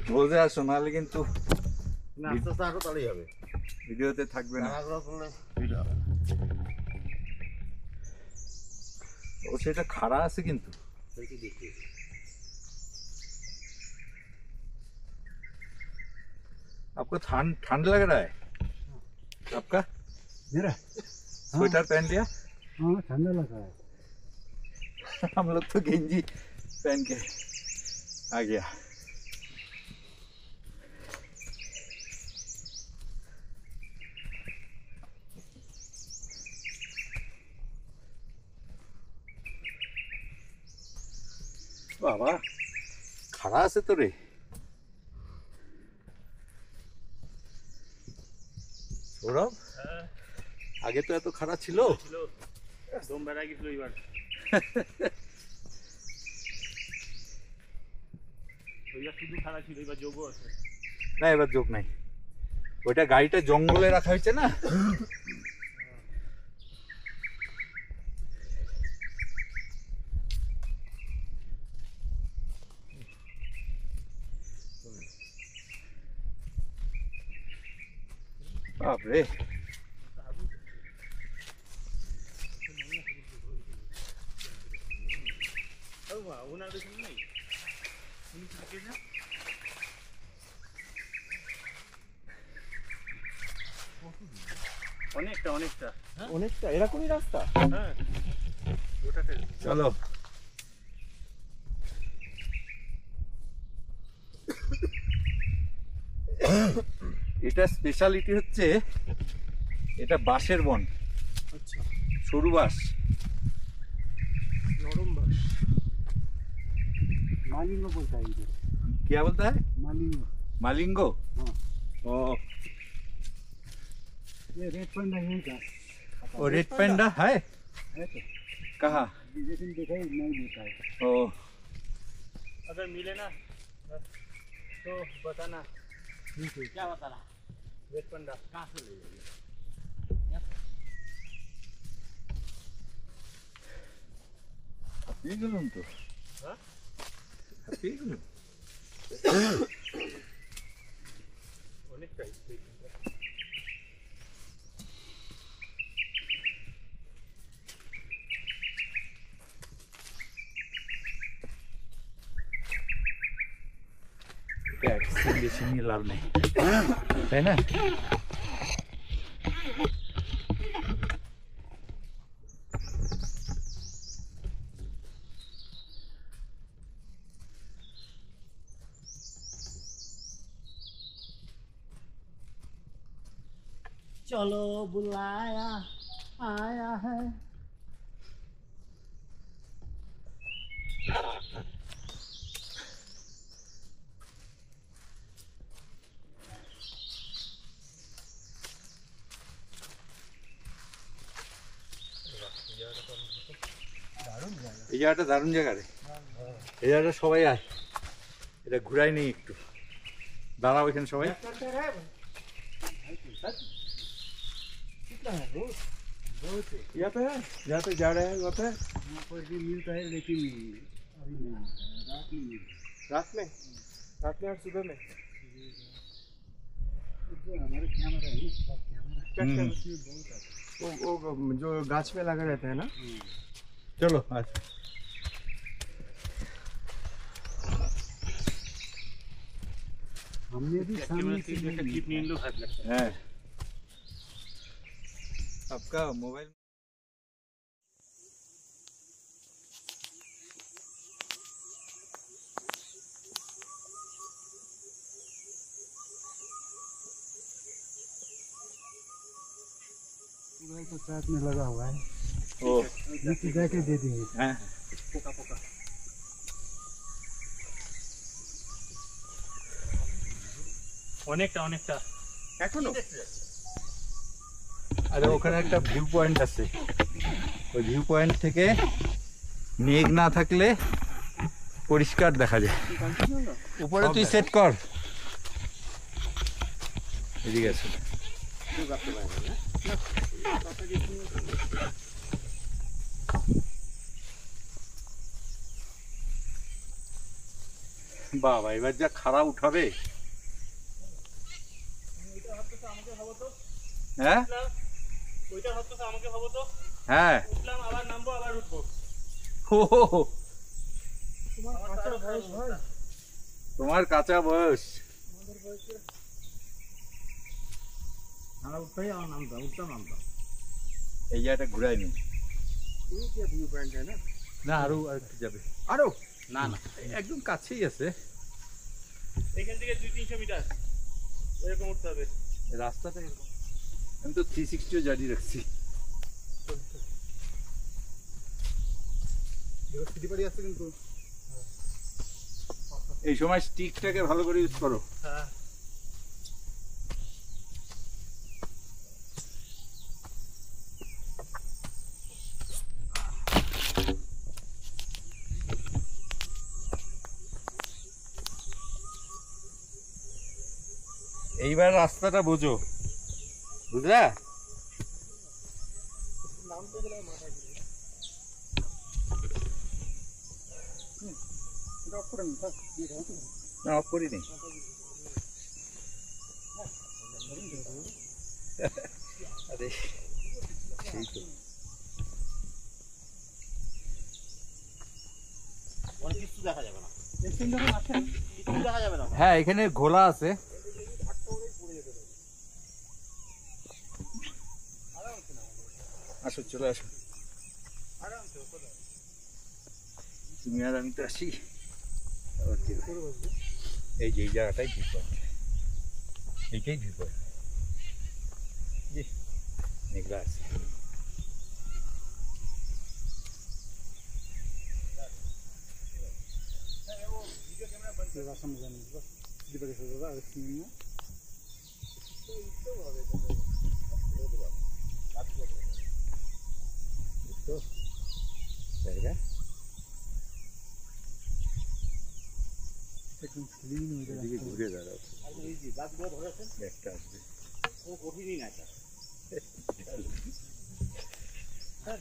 রোজে আসো, নাহলে কিন্তু না আস্তে আস্তে আরো তাড়াই হবে, ভিডিওতে থাকবে না। ও সেটা খাড়া আছে কিন্তু। आपको ठंड लग रहा है आपका? मेरा स्वेटर पहन लिया? हाँ ठंडा लगा है। हम लोग तो गेंजी पहन के आ गया। বাবা খাড়া আছে তো রে। সৌরভ আগে তো এত খাড়া ছিল? দম বেড়া গেছিল এবার। শুধু খাড়া ছিল, এবার যোগও আছে। না এবার যোগ নাই, ওইটা গাড়িটা জঙ্গলে রাখা হয়েছে না। বাপরে ওনার দেখুন নাই, উনি থাকে না। অনেকটা অনেকটা অনেকটা এরকমই রাস্তা। হ্যাঁ ওটাতে চলো। এটা স্পেশালিটি হচ্ছে এটা বাঁশের বন। अच्छा সরু বাঁশ, नरम बस मालिंगो बोलता है इधर। क्या बोलता है? मालिंगो। मालिंगो। हाँ ओ ये रेड पंडा यही था। वो रेड पैंडा है है तो कहाँ? लेकिन देखा ही नहीं देता है। ओ अगर मिले ना तो बताना। ठीक है क्या बताना? रेड पंडा कहाँ से ले जाइए? পেয়ে গেলাম তো। হ্যাঁ পেয়ে গেলাম। অনেকটাই অ্যাক্সিডেন্ট বেশি নিয়ে লাভ নেই, তাই না? चलो बुलाया आया है। এই জায়গাটা দারুণ জায়গা রে। এই জায়গাটা সবাই আয়, এটা ঘুরাই নেই একটু। দাঁড়াও এখানে সবাই। कितना है रोज? बहुत है। यहाँ पे है, यहाँ पे जा रहे हैं वहाँ पे। यहाँ पर भी मिलता है लेकिन अभी नहीं मिलता है, रात में मिलता रात में और सुबह में। है। जो हमारे कैमरा है ना, सब कैमरा उसमें बहुत आता है। वो जो गाछ में लगा रहता है ना। चलो अच्छा। हमने भी सामने से একটা ক্লিপ নিয়ে নিলেও ভালো লাগছে। है आपका मोबाइल। मोबाइल तो साथ में लगा हुआ है, ओ नीचे जाके दे देंगे। হ্যাঁ পোকা পোকা অনেকটা অনেকটা এখনো আরে ওখানে একটা ভিউ পয়েন্ট আছে, ওই ভিউ পয়েন্ট থেকে মেঘ না থাকলে পরিষ্কার দেখা যায়। উপরে তুই সেট কর, এদিকে আছে। বাবা এবার যা খারাপ উঠাবে। হ্যাঁ ওইটা হচ্ছে আমাকে হবো তো, হ্যাঁ উঠলাম আবার নামবো আবার উঠবো। তোমার কাঁচা বয়স। আমরা উঠতেই আমার নামতাম, উঠতাম নামতাম। এই জায়গাটা ঘুরাই নি ভিউ পয়েন্ট है ना না, আরো একটু যাবে। আরো না না একদম কাছেই আছে এখান থেকে 200-300 মিটার এরকম উঠতে হবে। রাস্তাটা এরকম। আমি তো 360 জারি রাখছি। সিটিপাড়ি আছে কিন্তু এই সময় স্টিকটাকে ভালো করে ইউজ করো। হ্যাঁ এইবার রাস্তাটা বোঝো, বুঝলা? না অফ করিনি। আরে সেই তো অনেক কিছু দেখা যাবে না, কিছু দেখা যাবে না। হ্যাঁ এখানে ঘোলা আছে। আসো চলে আসো, তুমি আর আমি তো আসি। এই যে এই জায়গাটাই ভিউ পয়েন্ট, এইটাই ভিউ পয়েন্ট। জি মেঘলা আছে। জায়গা এদিকে ঘুরে দাঁড়াও, একটা আসবে। কঠিনই না এটা। চলো। হ্যাঁ,